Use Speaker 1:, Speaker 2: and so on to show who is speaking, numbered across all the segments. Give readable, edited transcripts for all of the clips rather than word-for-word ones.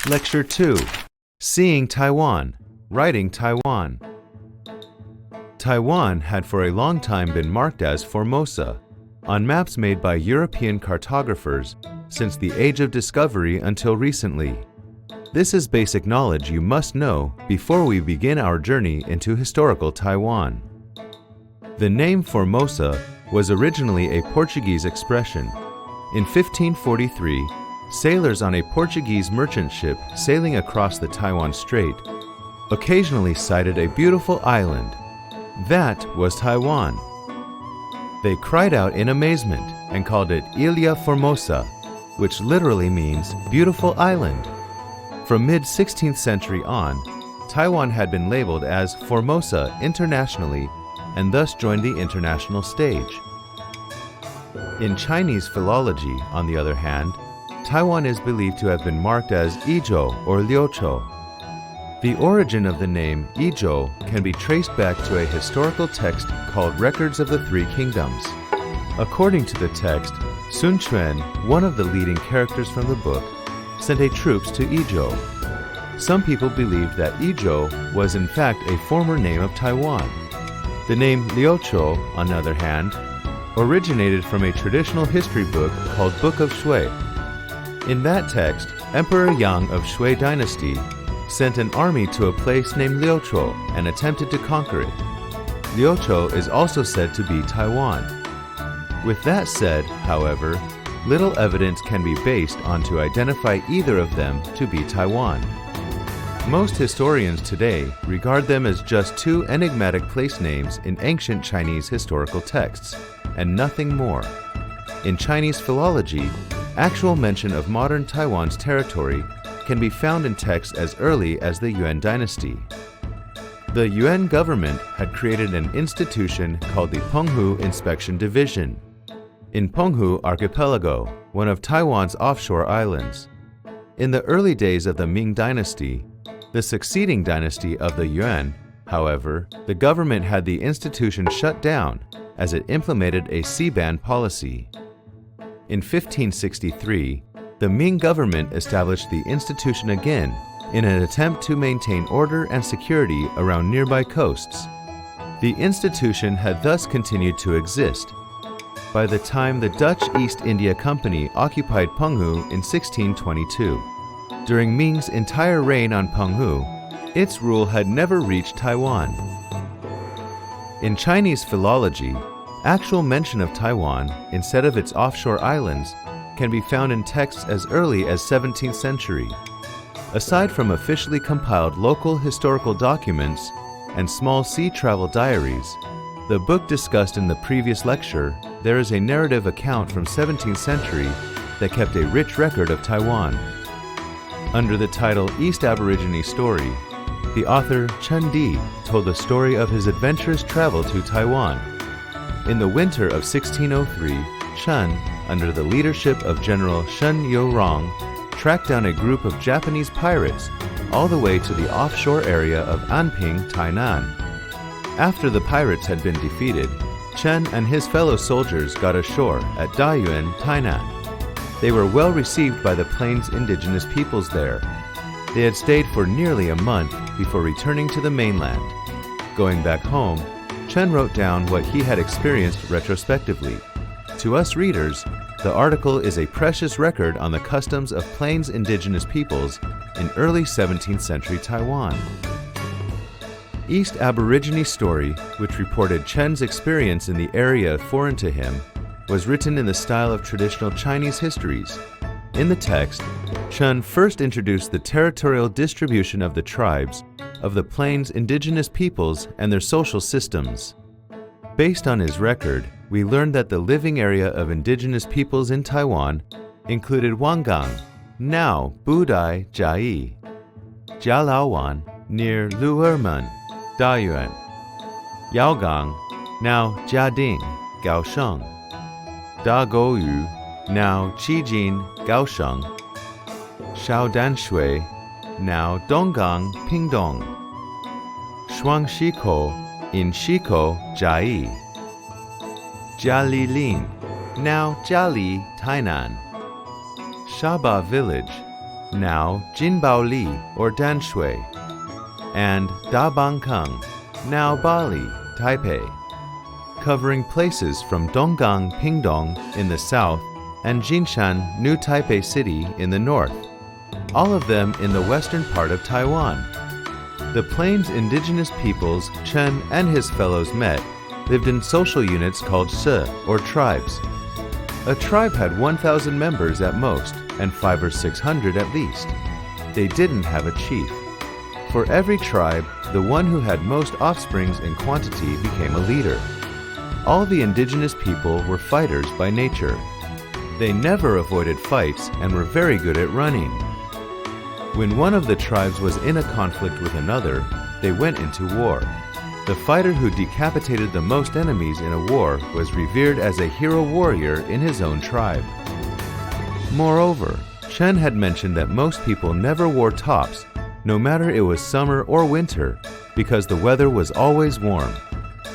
Speaker 1: Lecture 2. Seeing Taiwan, Writing Taiwan. Taiwan had for a long time been marked as Formosa on maps made by European cartographers since the Age of Discovery until recently. This is basic knowledge you must know before we begin our journey into historical Taiwan. The name Formosa was originally a Portuguese expression. In 1543, sailors on a Portuguese merchant ship sailing across the Taiwan Strait occasionally sighted a beautiful island. That was Taiwan. They cried out in amazement and called it Ilha Formosa, which literally means beautiful island. From mid-16th century on, Taiwan had been labeled as Formosa internationally and thus joined the international stage. In Chinese philology, on the other hand, Taiwan is believed to have been marked as Yizhou or Liuqiu. The origin of the name Yizhou can be traced back to a historical text called Records of the Three Kingdoms. According to the text, Sun Quan, one of the leading characters from the book, sent a troops to Yizhou. Some people believed that Yizhou was in fact a former name of Taiwan. The name Liuqiu, on the other hand, originated from a traditional history book called Book of Sui. In that text, Emperor Yang of Sui Dynasty sent an army to a place named Liuqiu and attempted to conquer it. Liuqiu is also said to be Taiwan. With that said, however, little evidence can be based on to identify either of them to be Taiwan. Most historians today regard them as just two enigmatic place names in ancient Chinese historical texts, and nothing more. In Chinese philology, actual mention of modern Taiwan's territory can be found in texts as early as the Yuan Dynasty. The Yuan government had created an institution called the Penghu Inspection Division in Penghu archipelago, one of Taiwan's offshore islands. In the early days of the Ming Dynasty, the succeeding dynasty of the Yuan, however, the government had the institution shut down as it implemented a sea-ban policy. In 1563, the Ming government established the institution again in an attempt to maintain order and security around nearby coasts. The institution had thus continued to exist. By the time the Dutch East India Company occupied Penghu in 1622, during Ming's entire reign on Penghu, its rule had never reached Taiwan. In Chinese philology, actual mention of Taiwan, instead of its offshore islands, can be found in texts as early as 17th century. Aside from officially compiled local historical documents and small sea travel diaries, the book discussed in the previous lecture, there is a narrative account from 17th century that kept a rich record of Taiwan. Under the title East Aborigine Story, the author Chen Di told the story of his adventurous travel to Taiwan. In the winter of 1603, Chen, under the leadership of General Shen You'rong, tracked down a group of Japanese pirates all the way to the offshore area of Anping, Tainan. After the pirates had been defeated, Chen and his fellow soldiers got ashore at Dayuan, Tainan. They were well received by the plains indigenous peoples there. They had stayed for nearly a month before returning to the mainland. Going back home, Chen wrote down what he had experienced retrospectively. To us readers, the article is a precious record on the customs of plains indigenous peoples in early 17th century Taiwan. East Aborigine Story, which reported Chen's experience in the area foreign to him, was written in the style of traditional Chinese histories. In the text, Chen first introduced the territorial distribution of the tribes of the plains indigenous peoples and their social systems. Based on his record, we learned that the living area of indigenous peoples in Taiwan included Wangang, now Budai Jiayi, Jialaowan, near Luermen, Dayuan, Yaogang, now Jiading, Kaohsiung, Dagouyu, now Qijin, Kaohsiung, Shaodanshui, now Donggang, Pingdong, Shuangshiko, in Shiko, Jiayi, Jialilin, now Jiali, Tainan, Shaba Village, now Jinbaoli or Danshui, and Dabangkang, now Bali, Taipei, covering places from Donggang, Pingdong in the south and Jinshan, New Taipei City in the north, all of them in the western part of Taiwan. The plains indigenous peoples Chen and his fellows met lived in social units called shi, or tribes. A tribe had 1,000 members at most, and 500 or 600 at least. They didn't have a chief. For every tribe, the one who had most offsprings in quantity became a leader. All the indigenous people were fighters by nature. They never avoided fights and were very good at running. When one of the tribes was in a conflict with another, they went into war. The fighter who decapitated the most enemies in a war was revered as a hero warrior in his own tribe. Moreover, Chen had mentioned that most people never wore tops, no matter it was summer or winter, because the weather was always warm.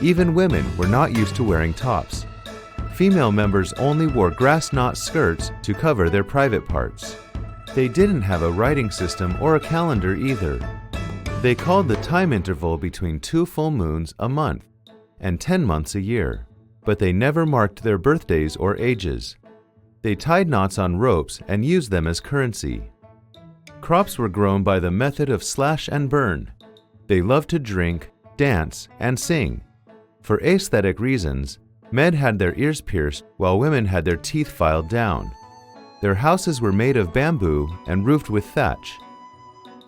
Speaker 1: Even women were not used to wearing tops. Female members only wore grass knot skirts to cover their private parts. They didn't have a writing system or a calendar either. They called the time interval between 2 full moons a month and 10 months a year, but they never marked their birthdays or ages. They tied knots on ropes and used them as currency. Crops were grown by the method of slash and burn. They loved to drink, dance, and sing. For aesthetic reasons, men had their ears pierced while women had their teeth filed down. Their houses were made of bamboo and roofed with thatch.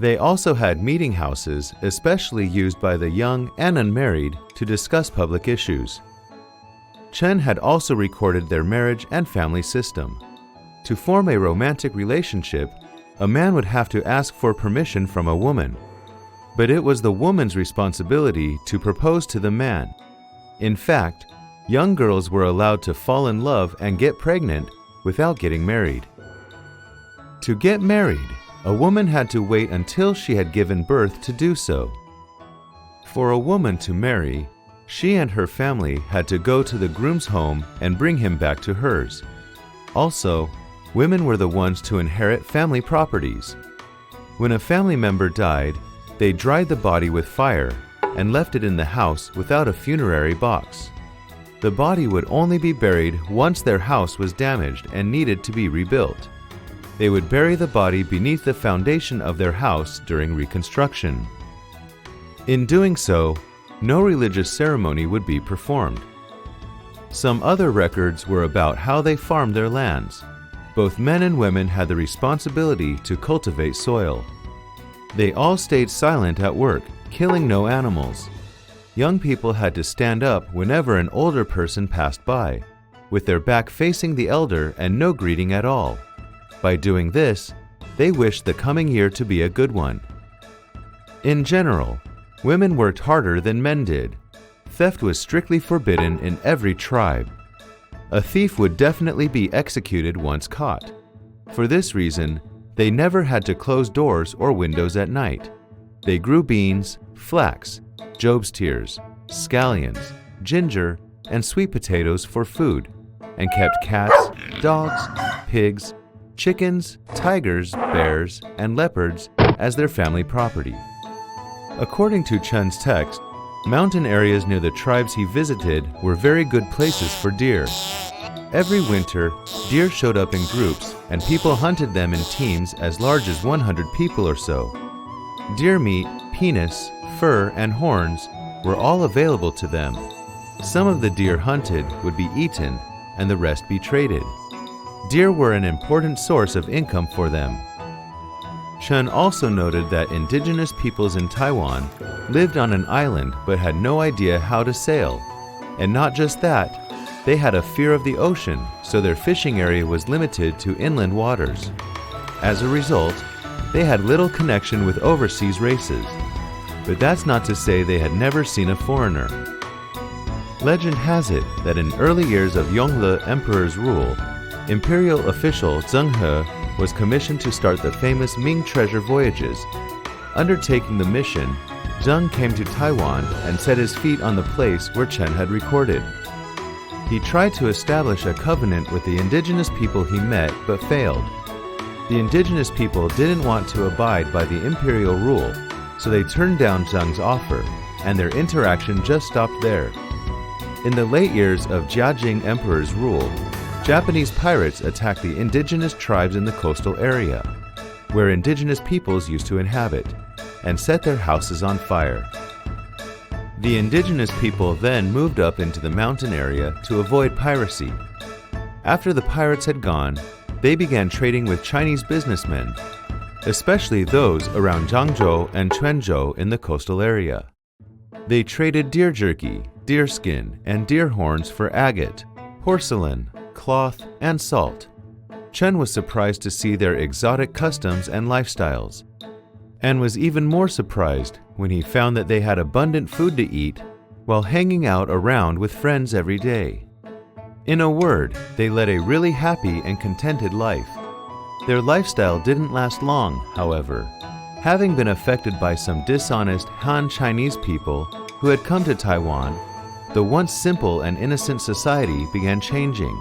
Speaker 1: They also had meeting houses, especially used by the young and unmarried, to discuss public issues. Chen had also recorded their marriage and family system. To form a romantic relationship, a man would have to ask for permission from a woman, but it was the woman's responsibility to propose to the man. In fact, young girls were allowed to fall in love and get pregnant without getting married. To get married, a woman had to wait until she had given birth to do so. For a woman to marry, she and her family had to go to the groom's home and bring him back to hers. Also, women were the ones to inherit family properties. When a family member died, they dried the body with fire and left it in the house without a funerary box. The body would only be buried once their house was damaged and needed to be rebuilt. They would bury the body beneath the foundation of their house during reconstruction. In doing so, no religious ceremony would be performed. Some other records were about how they farmed their lands. Both men and women had the responsibility to cultivate soil. They all stayed silent at work, killing no animals. Young people had to stand up whenever an older person passed by, with their back facing the elder and no greeting at all. By doing this, they wished the coming year to be a good one. In general, women worked harder than men did. Theft was strictly forbidden in every tribe. A thief would definitely be executed once caught. For this reason, they never had to close doors or windows at night. They grew beans, flax, Job's tears, scallions, ginger, and sweet potatoes for food, and kept cats, dogs, pigs, chickens, tigers, bears, and leopards as their family property. According to Chen's text, mountain areas near the tribes he visited were very good places for deer. Every winter, deer showed up in groups, and people hunted them in teams as large as 100 people or so. Deer meat, penis, fur, and horns were all available to them. Some of the deer hunted would be eaten, and the rest be traded. Deer were an important source of income for them. Chen also noted that indigenous peoples in Taiwan lived on an island but had no idea how to sail. And not just that, they had a fear of the ocean, so their fishing area was limited to inland waters. As a result, they had little connection with overseas races. But that's not to say they had never seen a foreigner. Legend has it that in early years of Yongle Emperor's rule, imperial official Zheng He was commissioned to start the famous Ming treasure voyages. Undertaking the mission, Zheng came to Taiwan and set his feet on the place where Chen had recorded. He tried to establish a covenant with the indigenous people he met but failed. The indigenous people didn't want to abide by the imperial rule, so they turned down Zheng's offer, and their interaction just stopped there. In the late years of Jiajing Emperor's rule, Japanese pirates attacked the indigenous tribes in the coastal area, where indigenous peoples used to inhabit, and set their houses on fire. The indigenous people then moved up into the mountain area to avoid piracy. After the pirates had gone, they began trading with Chinese businessmen, especially those around Zhangzhou and Quanzhou in the coastal area. They traded deer jerky, deer skin, and deer horns for agate, porcelain, cloth, and salt. Chen was surprised to see their exotic customs and lifestyles, and was even more surprised when he found that they had abundant food to eat while hanging out around with friends every day. In a word, they led a really happy and contented life. Their lifestyle didn't last long, however, having been affected by some dishonest Han Chinese people who had come to Taiwan. The once simple and innocent society began changing.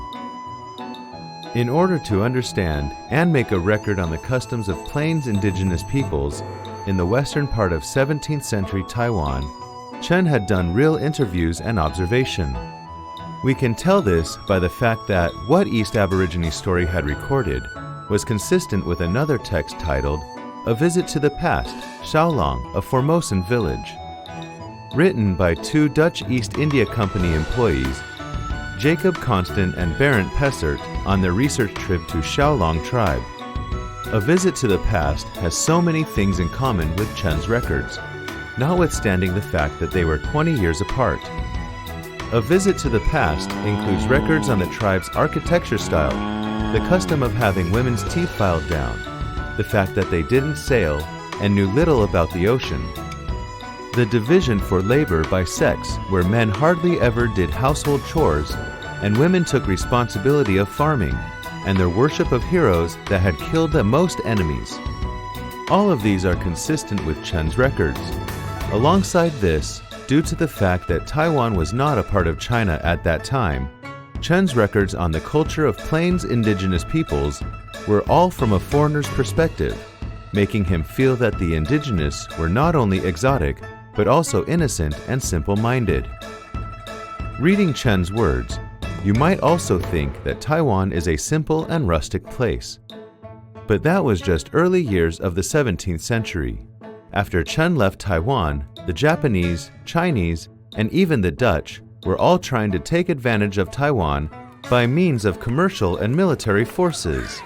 Speaker 1: In order to understand and make a record on the customs of Plains indigenous peoples in the western part of 17th century Taiwan, Chen had done real interviews and observation. We can tell this by the fact that what East Aborigine story had recorded was consistent with another text titled A Visit to the Past, Xiaolong, a Formosan Village. Written by two Dutch East India Company employees, Jacob Constant and Barent Pessert, on their research trip to Xiaolong tribe. A Visit to the Past has so many things in common with Chen's records, notwithstanding the fact that they were 20 years apart. A Visit to the Past includes records on the tribe's architecture style, the custom of having women's teeth filed down, the fact that they didn't sail and knew little about the ocean, the division for labor by sex, where men hardly ever did household chores and women took responsibility of farming, and their worship of heroes that had killed the most enemies. All of these are consistent with Chen's records. Alongside this, due to the fact that Taiwan was not a part of China at that time, Chen's records on the culture of Plains indigenous peoples were all from a foreigner's perspective, making him feel that the indigenous were not only exotic, but also innocent and simple-minded. Reading Chen's words, you might also think that Taiwan is a simple and rustic place. But that was just early years of the 17th century. After Chen left Taiwan, the Japanese, Chinese, and even the Dutch were all trying to take advantage of Taiwan by means of commercial and military forces.